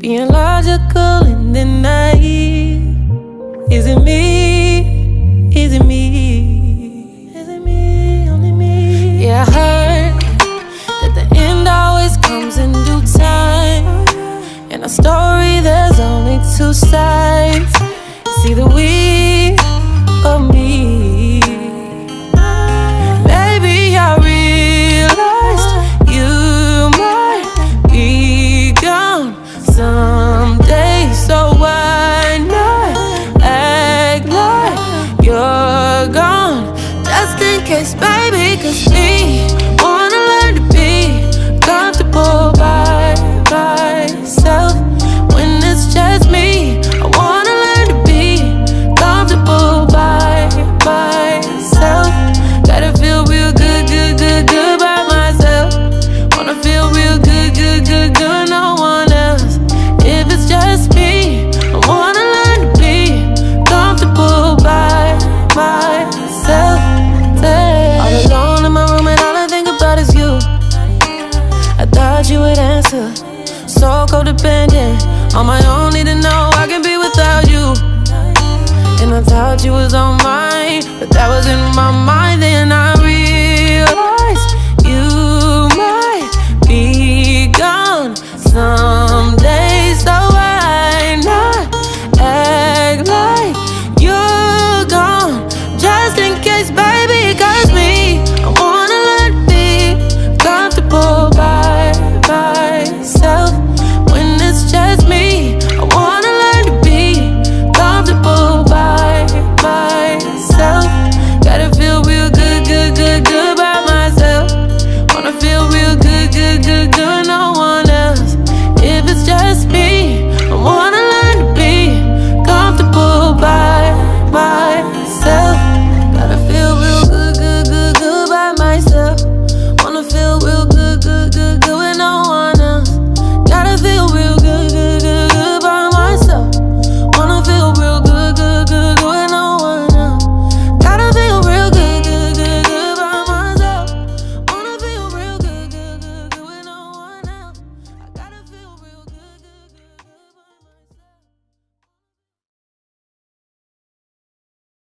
being logical and then naive. Is it me? Is it me? Is it me? Only me? Yeah, I heard that the end always comes in due time. In a story there's only two sides. It's either we or me. Maybe I realized you might be gone someday, so why not act like you're gone? Just in case, baby, 'cause me wanna learn to be comfortable by myself. When it's just me, I wanna learn to be comfortable by myself. Gotta feel real good, good, good, good by myself. Wanna feel real good, good, good, good, no one else. If it's just me, I wanna learn to be comfortable by myself. All alone in my room and all I think about is you. I thought you would answer, so codependent. On my own, need to know I can be without you. And I thought you was on mine, but that was in my mind, then I